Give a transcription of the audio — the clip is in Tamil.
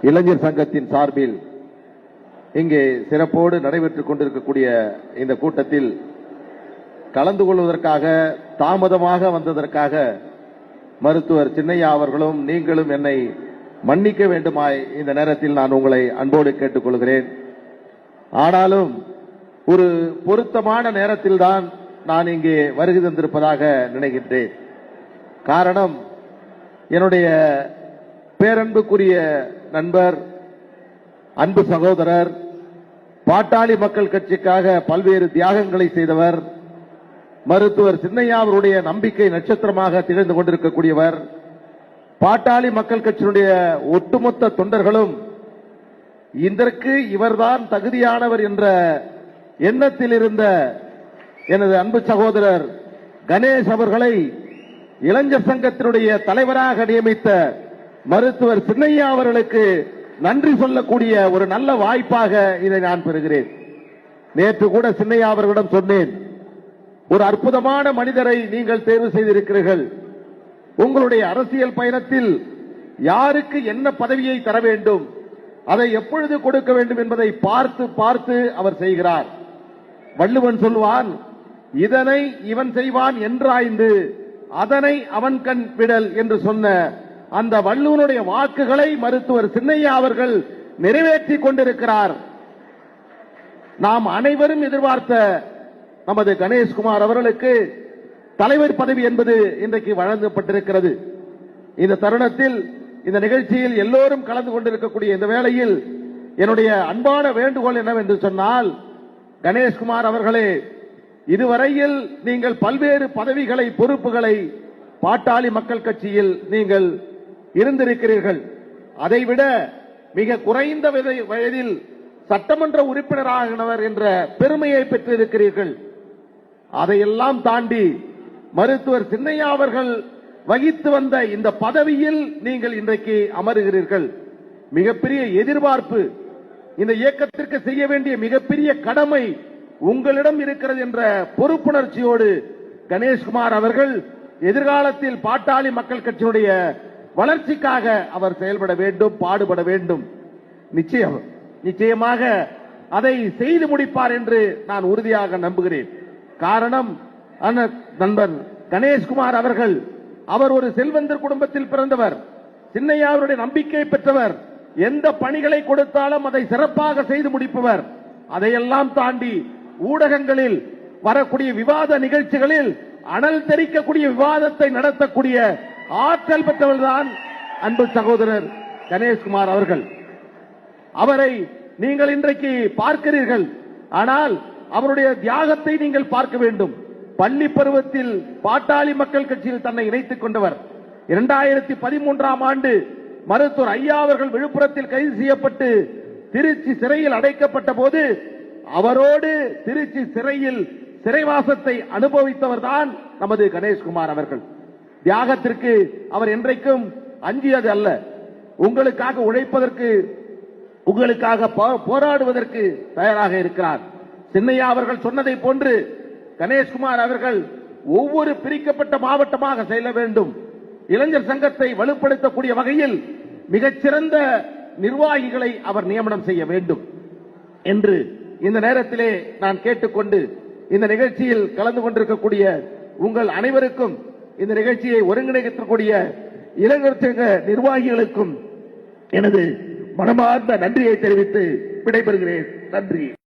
இளைஞர் சங்கத்தின் சார்பில் இங்கே சிறப்போடு நடைபெற்றுக் கொண்டிருக்கக்கூடிய இந்த கூட்டத்தில் கலந்து கொள்வதற்காக தாமதமாக வந்ததற்காக மருத்துவர் சின்னையா அவர்களும் நீங்களும் என்னை மன்னிக்க வேண்டுமாய் இந்த நேரத்தில் நான் உங்களை அன்போடு கேட்டுக் கொள்கிறேன். ஆனாலும் ஒரு பொருத்தமான நேரத்தில்தான் நான் இங்கே வருகை தந்திருப்பதாக நினைக்கின்றேன். காரணம், என்னுடைய பேரன்புக்குரிய நண்பர், அன்பு சகோதரர், பாட்டாளி மக்கள் கட்சிக்காக பல்வேறு தியாகங்களை செய்தவர், மருத்துவர் சின்னையா அவருடைய நம்பிக்கை நட்சத்திரமாக திகழ்ந்து கொண்டிருக்கக்கூடியவர், பாட்டாளி மக்கள் கட்சியினுடைய ஒட்டுமொத்த தொண்டர்களும் இதற்கு இவர்தான் தகுதியானவர் என்ற எண்ணத்தில் இருந்த எனது அன்பு சகோதரர் கணேஷ் அவர்களை இளைஞர் சங்கத்தினுடைய தலைவராக நியமித்த மருத்துவர் சின்னையா அவர்களுக்கு நன்றி சொல்லக்கூடிய ஒரு நல்ல வாய்ப்பாக இதை நான் பெறுகிறேன். நேற்று கூட சின்னையா அவர்களிடம் சொன்னேன், ஒரு அற்புதமான மனிதரை நீங்கள் தேர்வு செய்திருக்கிறீர்கள். உங்களுடைய அரசியல் பயணத்தில் யாருக்கு என்ன பதவியை தர வேண்டும், அதை எப்பொழுது கொடுக்க வேண்டும் என்பதை பார்த்து பார்த்து அவர் செய்கிறார். வள்ளுவன் சொல்வான், இதனை இவன் செய்வான் என்றாய்ந்து அதனை அவன் கண் விடல் என்று சொன்ன அந்த வள்ளுவனுடைய வாக்குகளை மருத்துவர் சின்னையா அவர்கள் நிறைவேற்றிக் கொண்டிருக்கிறார். நாம் அனைவரும் எதிர்பார்த்த நமது கணேஷ்குமார் அவர்களுக்கு தலைவர் பதவி என்பது இன்றைக்கு வழங்கப்பட்டிருக்கிறது. இந்த தருணத்தில் இந்த நிகழ்ச்சியில் எல்லோரும் கலந்து கொண்டிருக்கக்கூடிய இந்த வேளையில் என்னுடைய அன்பான வேண்டுகோள் என்னவென்று சொன்னால், கணேஷ்குமார் அவர்களே, இதுவரையில் நீங்கள் பல்வேறு பதவிகளை, பொறுப்புகளை பாட்டாளி மக்கள் கட்சியில் நீங்கள் இருந்திருக்கிறீர்கள். அதைவிட மிக குறைந்த வயதில் சட்டமன்ற உறுப்பினராகினவர் என்ற பெருமையை பெற்றிருக்கிறீர்கள். அதையெல்லாம் தாண்டி மருத்துவர் சின்னையா அவர்கள் வகித்து வந்த இந்த பதவியில் நீங்கள் இன்றைக்கு அமருகிறீர்கள். மிகப்பெரிய எதிர்பார்ப்பு, இந்த இயக்கத்திற்கு செய்ய வேண்டிய மிகப்பெரிய கடமை உங்களிடம் இருக்கிறது என்ற பொறுப்புணர்ச்சியோடு கணேஷ்குமார் அவர்கள் எதிர்காலத்தில் பாட்டாளி மக்கள் கட்சியினுடைய வளர்ச்சிக்காக அவர் செயல்பட வேண்டும், பாடுபட வேண்டும். நிச்சயமாக அதை செய்து முடிப்பார் என்று நான் உறுதியாக நம்புகிறேன். காரணம், நண்பர் கணேஷ்குமார் அவர்கள் அவர் ஒரு செல்வந்தர் குடும்பத்தில் பிறந்தவர், சின்னையா அவருடைய நம்பிக்கை பெற்றவர், எந்த பணிகளை கொடுத்தாலும் அதை சிறப்பாக செய்து முடிப்பவர். அதையெல்லாம் தாண்டி ஊடகங்களில் வரக்கூடிய விவாத நிகழ்ச்சிகளில் அனல் தெரிக்கக்கூடிய விவாதத்தை நடத்தக்கூடிய ஆற்றல் பெற்றவர்தான் அன்பு சகோதரர் கணேஷ்குமார் அவர்கள். அவரை நீங்கள் இன்றைக்கு பார்க்கிறீர்கள், ஆனால் அவருடைய தியாகத்தை நீங்கள் பார்க்க வேண்டும். பள்ளி பருவத்தில் பாட்டாளி மக்கள் கட்சியில் தன்னை இணைத்துக் கொண்டவர். 2013ஆம் ஆண்டு மருத்துவர் ஐயா அவர்கள் விழுப்புரத்தில் கைது செய்யப்பட்டு திருச்சி சிறையில் அடைக்கப்பட்ட போது அவரோடு திருச்சி சிறையில் சிறைவாசத்தை அனுபவித்தவர் தான் நமது கணேஷ்குமார் அவர்கள். தியாகத்திற்கு அவர் என்றைக்கும் அஞ்சியது அல்ல. உங்களுக்காக உழைப்பதற்கு, உங்களுக்காக போராடுவதற்கு தயாராக இருக்கிறார். சின்னையா அவர்கள் சொன்னதை போன்று கணேஷ்குமார் அவர்கள் ஒவ்வொரு பிரிக்கப்பட்ட மாவட்டமாக செல்ல வேண்டும். இளைஞர் சங்கத்தை வலுப்படுத்தக்கூடிய வகையில் மிகச்சிறந்த நிர்வாகிகளை அவர் நியமனம் செய்ய வேண்டும் என்று இந்த நேரத்திலே நான் கேட்டுக்கொண்டு, இந்த நிகழ்ச்சியில் கலந்து கொண்டிருக்கக்கூடிய உங்கள் அனைவருக்கும், இந்த நிகழ்ச்சியை ஒருங்கிணைக்கக்கூடிய இளைஞர் சங்க நிர்வாகிகளுக்கும் எனது மனமார்ந்த நன்றியை தெரிவித்து விடைபெறுகிறேன். நன்றி.